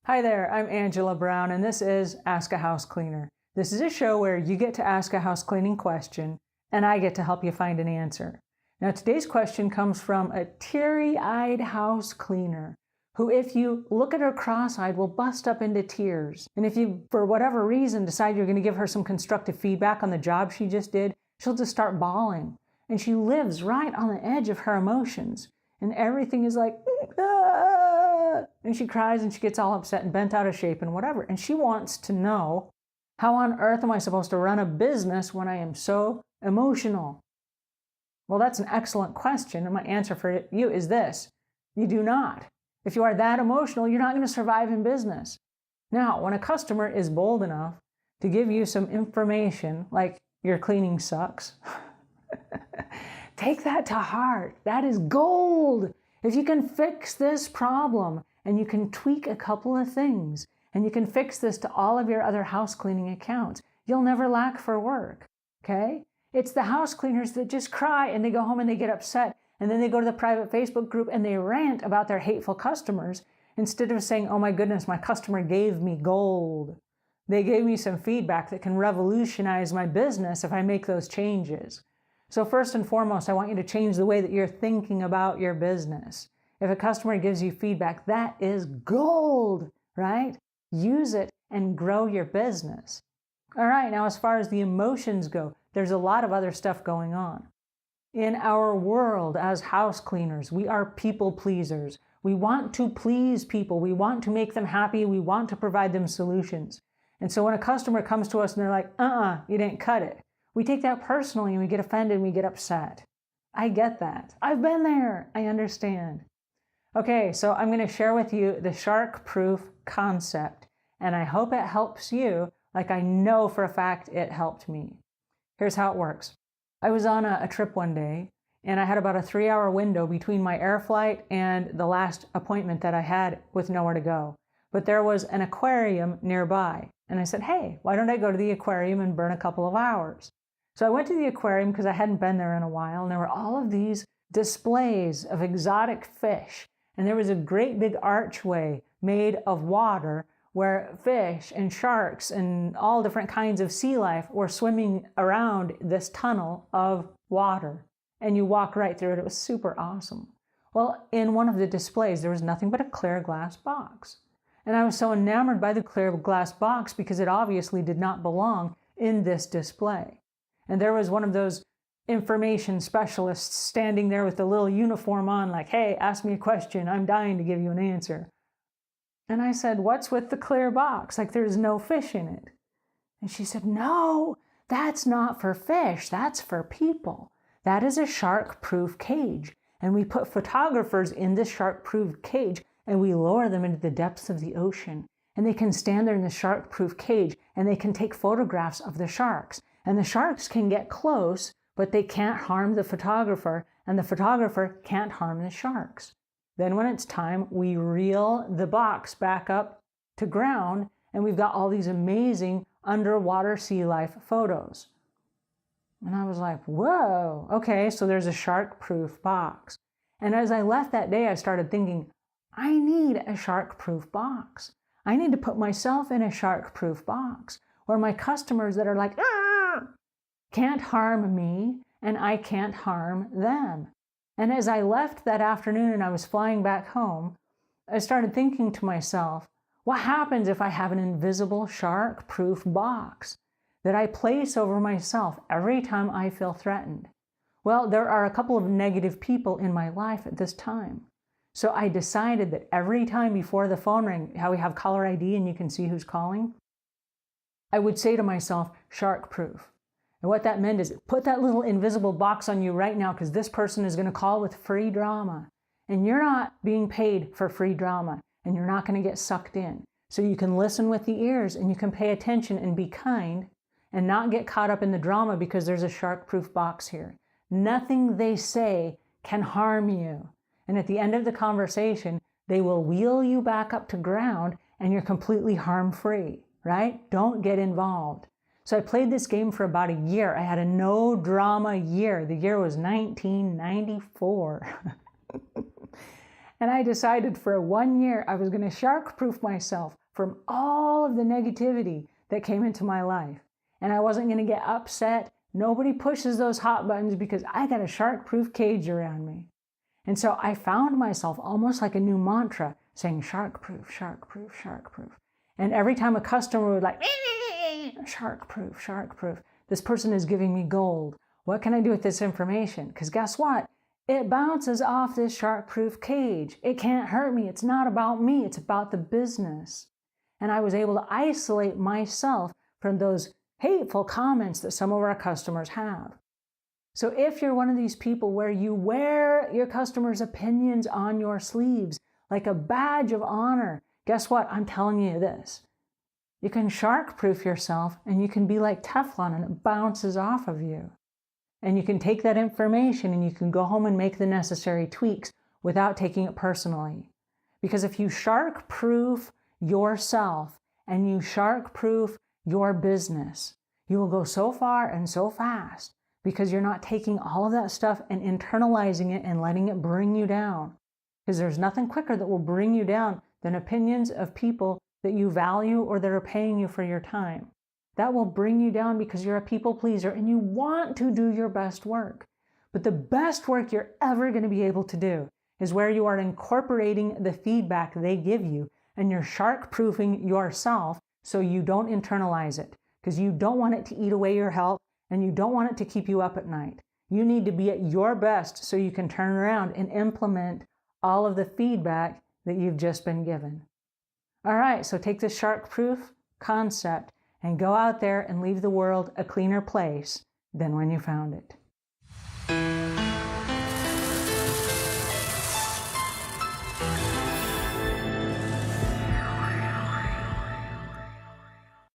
Hi there, I'm Angela Brown, and this is Ask a House Cleaner. This is a show where you get to ask a house cleaning question, and I get to help you find an answer. Now, today's question comes from a teary-eyed house cleaner who, if you look at her cross-eyed, will bust up into tears. And if you, for whatever reason, decide you're going to give her some constructive feedback on the job she just did, she'll just start bawling. And she lives right on the edge of her emotions. And everything is like, ah! And she cries and she gets all upset and bent out of shape and whatever. And she wants to know, how on earth am I supposed to run a business when I am so emotional? Well, that's an excellent question. And my answer for you is this: you do not. If you are that emotional, you're not going to survive in business. Now, when a customer is bold enough to give you some information, like your cleaning sucks, take that to heart. That is gold. If you can fix this problem and you can tweak a couple of things and you can fix this to all of your other house cleaning accounts, you'll never lack for work, okay? It's the house cleaners that just cry and they go home and they get upset and then they go to the private Facebook group and they rant about their hateful customers instead of saying, oh my goodness, my customer gave me gold. They gave me some feedback that can revolutionize my business if I make those changes. So first and foremost, I want you to change the way that you're thinking about your business. If a customer gives you feedback, that is gold, right? Use it and grow your business. All right, now as far as the emotions go, there's a lot of other stuff going on. In our world as house cleaners, we are people pleasers. We want to please people. We want to make them happy. We want to provide them solutions. And so when a customer comes to us and they're like, you didn't cut it, we take that personally and we get offended and we get upset. I get that. I've been there. I understand. Okay, so I'm going to share with you the shark-proof concept, and I hope it helps you like I know for a fact it helped me. Here's how it works. I was on a trip one day, and I had about a 3-hour window between my air flight and the last appointment that I had with nowhere to go. But there was an aquarium nearby, and I said, hey, why don't I go to the aquarium and burn a couple of hours? So I went to the aquarium because I hadn't been there in a while, and there were all of these displays of exotic fish. And there was a great big archway made of water where fish and sharks and all different kinds of sea life were swimming around this tunnel of water. And you walk right through it. It was super awesome. Well, in one of the displays, there was nothing but a clear glass box. And I was so enamored by the clear glass box because it obviously did not belong in this display. And there was one of those information specialists standing there with a little uniform on like, hey, ask me a question. I'm dying to give you an answer. And I said, what's with the clear box? Like there's no fish in it. And she said, no, that's not for fish. That's for people. That is a shark-proof cage. And we put photographers in this shark-proof cage and we lower them into the depths of the ocean. And they can stand there in the shark-proof cage and they can take photographs of the sharks. And the sharks can get close, but they can't harm the photographer, and the photographer can't harm the sharks. Then when it's time, we reel the box back up to ground, and we've got all these amazing underwater sea life photos. And I was like, whoa, okay, so there's a shark-proof box. And as I left that day, I started thinking, I need a shark-proof box. I need to put myself in a shark-proof box where my customers that are like, can't harm me, and I can't harm them. And as I left that afternoon and I was flying back home, I started thinking to myself, what happens if I have an invisible shark-proof box that I place over myself every time I feel threatened? Well, there are a couple of negative people in my life at this time. So I decided that every time before the phone rang, how we have caller ID and you can see who's calling, I would say to myself, shark-proof. And what that meant is put that little invisible box on you right now because this person is going to call with free drama. And you're not being paid for free drama and you're not going to get sucked in. So you can listen with the ears and you can pay attention and be kind and not get caught up in the drama because there's a shark-proof box here. Nothing they say can harm you. And at the end of the conversation, they will wheel you back up to ground and you're completely harm-free, right? Don't get involved. So I played this game for about a year. I had a no drama year. The year was 1994. And I decided for 1 year I was going to shark-proof myself from all of the negativity that came into my life. And I wasn't going to get upset. Nobody pushes those hot buttons because I got a shark-proof cage around me. And so I found myself almost like a new mantra saying shark-proof, shark-proof, shark-proof. And every time a customer would like, shark-proof, shark-proof, this person is giving me gold. What can I do with this information? Because guess what? It bounces off this shark-proof cage. It can't hurt me. It's not about me. It's about the business. And I was able to isolate myself from those hateful comments that some of our customers have. So if you're one of these people where you wear your customers' opinions on your sleeves like a badge of honor, guess what? I'm telling you this. You can shark-proof yourself and you can be like Teflon and it bounces off of you. And you can take that information and you can go home and make the necessary tweaks without taking it personally. Because if you shark-proof yourself and you shark-proof your business, you will go so far and so fast because you're not taking all of that stuff and internalizing it and letting it bring you down. Because there's nothing quicker that will bring you down than opinions of people that you value or that are paying you for your time. That will bring you down because you're a people pleaser and you want to do your best work. But the best work you're ever going to be able to do is where you are incorporating the feedback they give you and you're shark-proofing yourself so you don't internalize it because you don't want it to eat away your health and you don't want it to keep you up at night. You need to be at your best so you can turn around and implement all of the feedback that you've just been given. All right, so take this shark-proof concept and go out there and leave the world a cleaner place than when you found it.